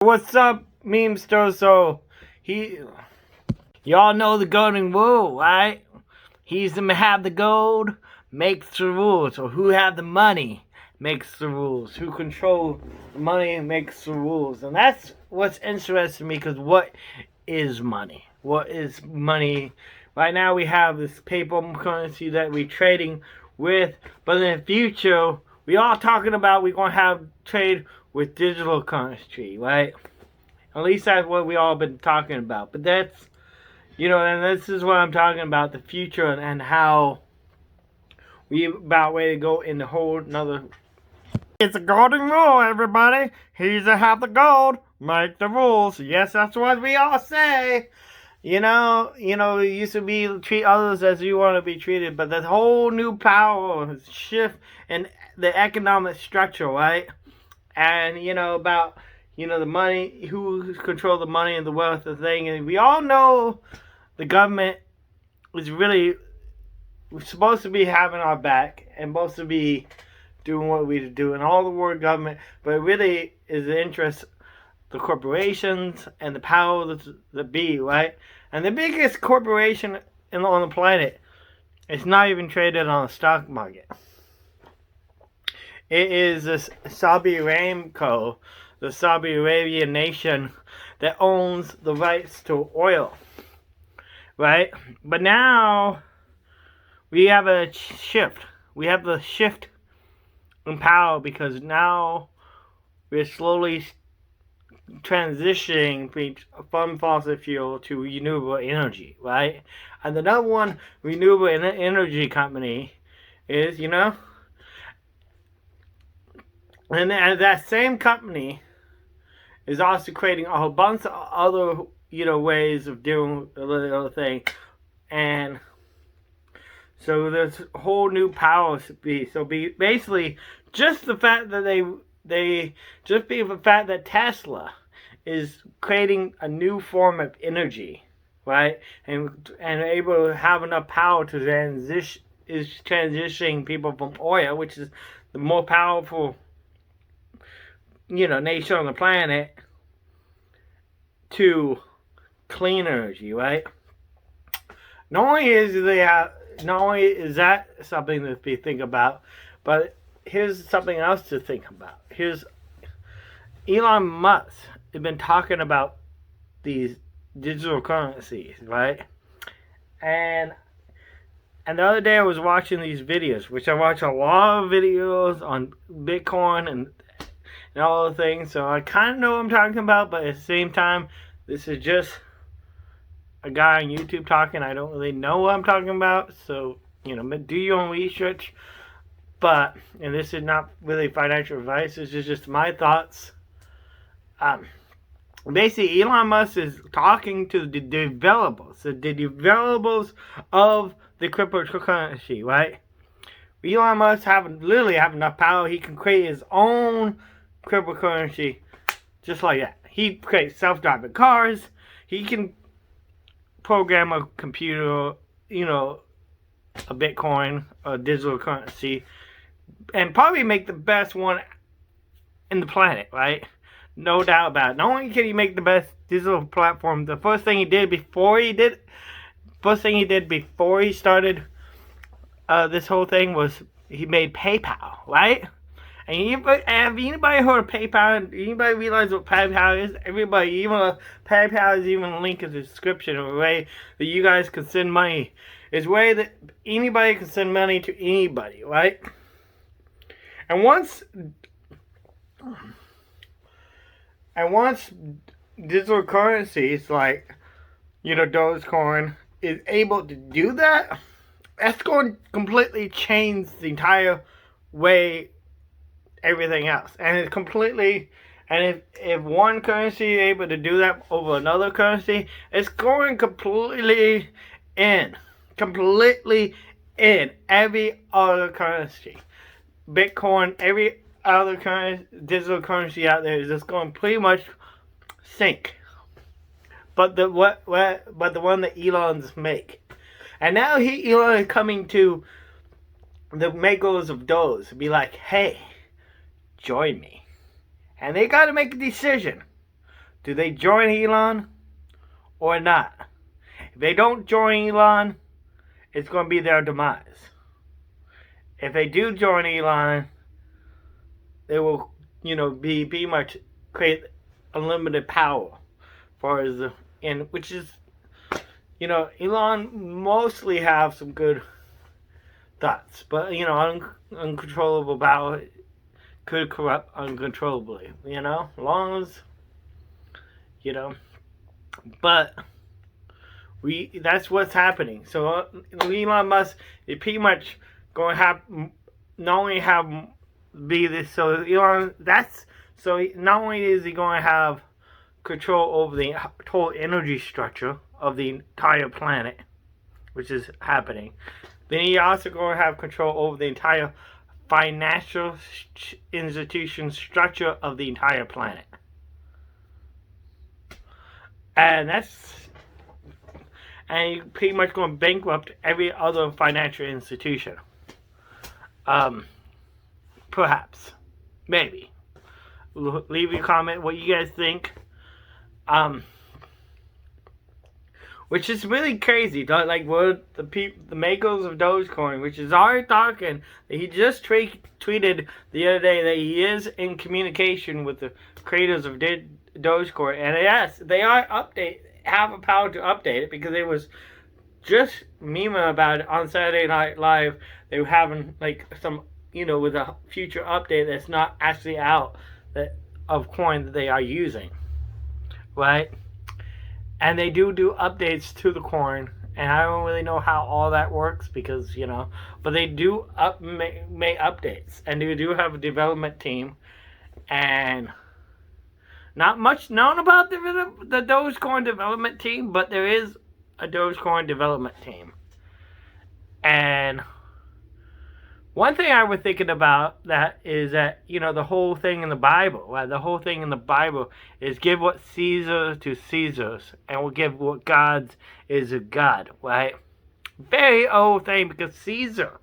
What's up, memester? So, y'all know the golden rule, right? He's to have the gold, makes the rules. Or who have the money makes the rules. Who control the money makes the rules. And that's what's interesting to me, because what is money? What is money? Right now we have this paper currency that we're trading with, but in the future, we all talking about we're going to have trade with digital currency, right? At least that's what we all been talking about. But that's, and this is what I'm talking about, the future and how we about ready to go in the whole another. It's a golden rule, everybody. He's to have the gold, make the rules. Yes, that's what we all say. It used to be treat others as you want to be treated, but the whole new power shift in the economic structure, right? And about the money, who control the money and the wealth of the thing. And we all know the government is really supposed to be having our back and supposed to be doing what we do, and all the word government, but it really is the interest the corporations and the power that be, right? And the biggest corporation on the planet is not even traded on the stock market. It is this Saudi Aramco, the Saudi Arabian nation that owns the rights to oil, right? But now we have a shift. We have the shift in power, because now we're slowly transitioning from fossil fuel to renewable energy, right? And the number one renewable energy company is, and that same company is also creating a whole bunch of other, ways of doing the little thing. And so there's a whole new powers to be. So basically, just the fact that they just be the fact that Tesla is creating a new form of energy, right? And able to have enough power to transitioning people from oil, which is the more powerful, nation on the planet, to clean energy, right? Not only is that something to think about, but here's something else to think about. Here's Elon Musk has been talking about these digital currencies, right? And the other day I was watching these videos, which I watch a lot of videos on Bitcoin and all the things, so I kind of know what I'm talking about, but at the same time, this is just a guy on YouTube talking. I don't really know what I'm talking about, so, do your own research. But, and this is not really financial advice, this is just my thoughts. Basically, Elon Musk is talking to the developers of the cryptocurrency, right? Elon Musk literally have enough power, he can create his own cryptocurrency just like that. He creates self-driving cars, he can program a computer, a Bitcoin, a digital currency, and probably make the best one in the planet, right? No doubt about it. Not only can he make the best digital platform, the first thing he did before he started this whole thing was he made PayPal, right? And have anybody heard of PayPal? Anybody realize what PayPal is? Everybody, even PayPal is even a link in the description of a way that you guys can send money. It's a way that anybody can send money to anybody, right? And once digital currencies like, Dogecoin is able to do that, that's going to completely change the entire way everything else. And it's completely, and if one currency is able to do that over another currency, it's going completely in every other currency. Bitcoin, every other digital currency out there is just going to pretty much sink. But the one that Elon's make. And now Elon is coming to the makers of Doge, be like, hey, join me. And they got to make a decision. Do they join Elon or not? If they don't join Elon, it's going to be their demise. If they do join Elon, they will, be much create unlimited power for his, and which is, Elon mostly have some good thoughts, but uncontrollable power could corrupt uncontrollably. As long as but that's what's happening. So Elon Musk is pretty much going to have not only have be this. So Elon not only is he going to have control over the total energy structure of the entire planet, which is happening, then he also going to have control over the entire financial institution structure of the entire planet. And you're pretty much going to bankrupt every other financial institution. Perhaps. Maybe. Leave a comment what you guys think. Which is really crazy. Like, what the makers of Dogecoin, which is already talking, he just tweeted the other day that he is in communication with the creators of Dogecoin, and yes, they have a power to update it, because it was just memeing about it on Saturday Night Live. They were having like some, with a future update that's not actually out of coin that they are using, right? And they do updates to the coin, and I don't really know how all that works, because but they do make updates, and they do have a development team, and not much known about the Dogecoin development team, but there is a Dogecoin development team. And one thing I was thinking about that is that, the whole thing in the Bible, right? The whole thing in the Bible is give what Caesar to Caesar's, and we'll give what God's is a God, right? Very old thing, because Caesar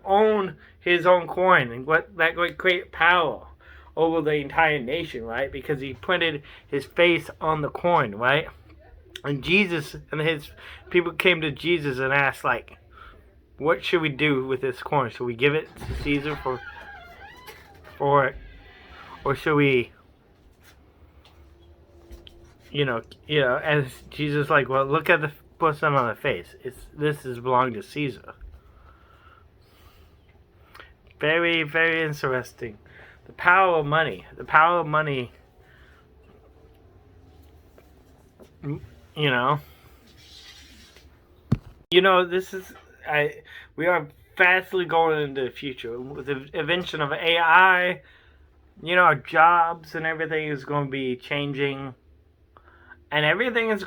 owned his own coin, and that would create power over the entire nation, right? Because he printed his face on the coin, right? And Jesus and his people came to Jesus and asked, like, what should we do with this coin? Should we give it to Caesar or should we, and Jesus like, well, look at the person on the face. This belong to Caesar. Very, very interesting. The power of money. This is, we are fastly going into the future with the invention of AI. Our jobs and everything is going to be changing, and everything is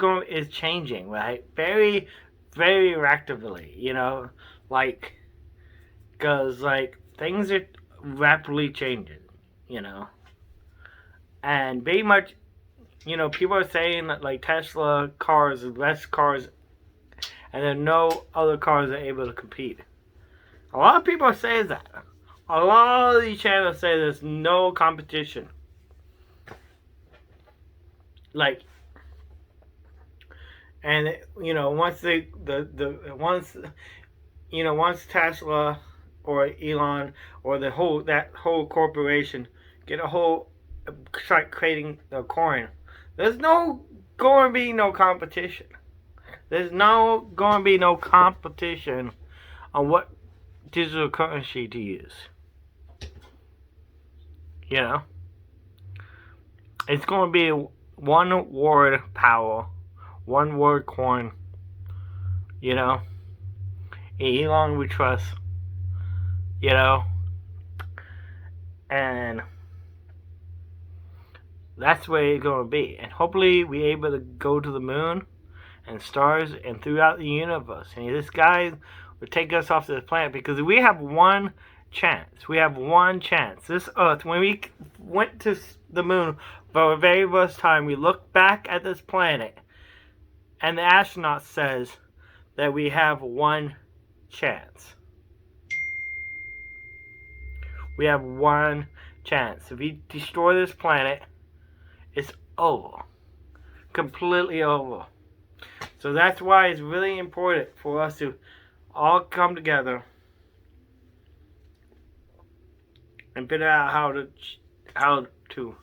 changing, right? Very, very rapidly. Because things are rapidly changing. And very much, people are saying that like Tesla cars, less cars, and then no other cars are able to compete. A lot of people say that. A lot of these channels say there's no competition. And once once Tesla or Elon or that whole corporation start creating the coin, there's going to be no competition. There's going to be no competition on what digital currency to use. It's going to be one word power, one word coin. Elon We Trust. And that's where it's going to be. And hopefully we're able to go to the moon and stars and throughout the universe. And this guy will take us off to the planet, because we have one chance. We have one chance. This Earth, when we went to the moon for the very first time, we looked back at this planet, and the astronaut says that we have one chance. We have one chance. If we destroy this planet, it's over. Completely over. So that's why it's really important for us to all come together and figure out how to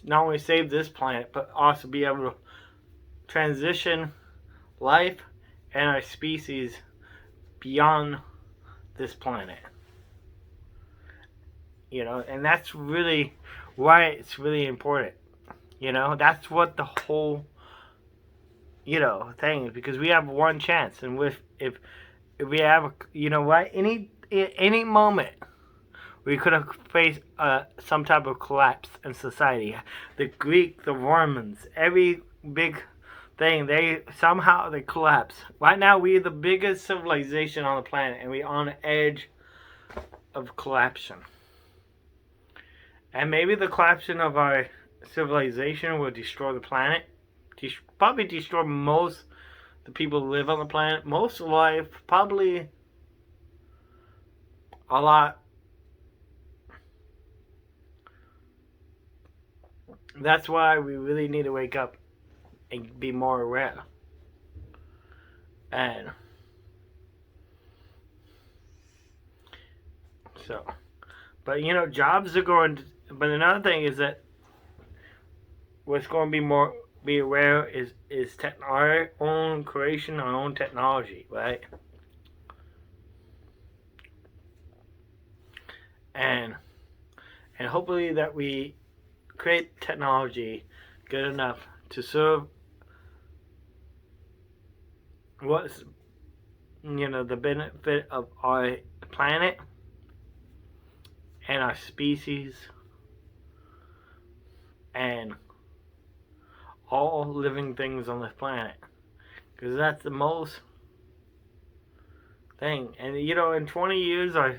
not only save this planet, but also be able to transition life and our species beyond this planet. And that's really why it's really important. That's what the whole thing is, because we have one chance, and if we have any moment we could have faced some type of collapse in society. The Greek, the Romans, every big thing, they collapse. Right now, we're the biggest civilization on the planet, and we're on the edge of collapsing. And maybe the collapsing of our civilization will destroy the planet. Probably destroy most the people who live on the planet. Most of life, probably a lot. That's why we really need to wake up and be more aware. And so, but jobs are going to, but another thing is that what's going to be aware is our own creation, our own technology, right? And hopefully that we create technology good enough to serve what's the benefit of our planet and our species and all living things on this planet, because that's the most thing. And in 20 years our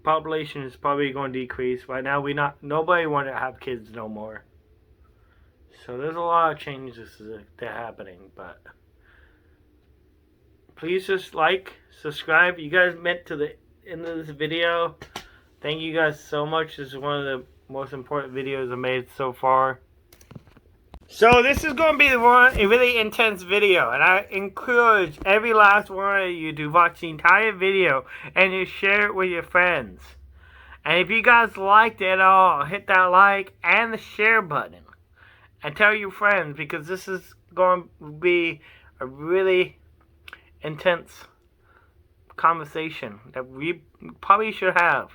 population is probably going to decrease. Right now nobody want to have kids no more. So there's a lot of changes that are happening, but please just subscribe. You guys met to the end of this video. Thank you guys so much. This is one of the most important videos I've made so far. So this is going to be a really intense video, and I encourage every last one of you to watch the entire video and to share it with your friends. And if you guys liked it at all, hit that like and the share button. And tell your friends, because this is going to be a really intense conversation that we probably should have.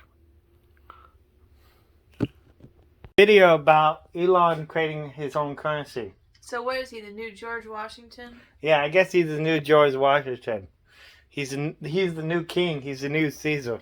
Video about Elon creating his own currency. So what is he, the new George Washington? Yeah, I guess he's the new George Washington. He's the new king. He's the new Caesar.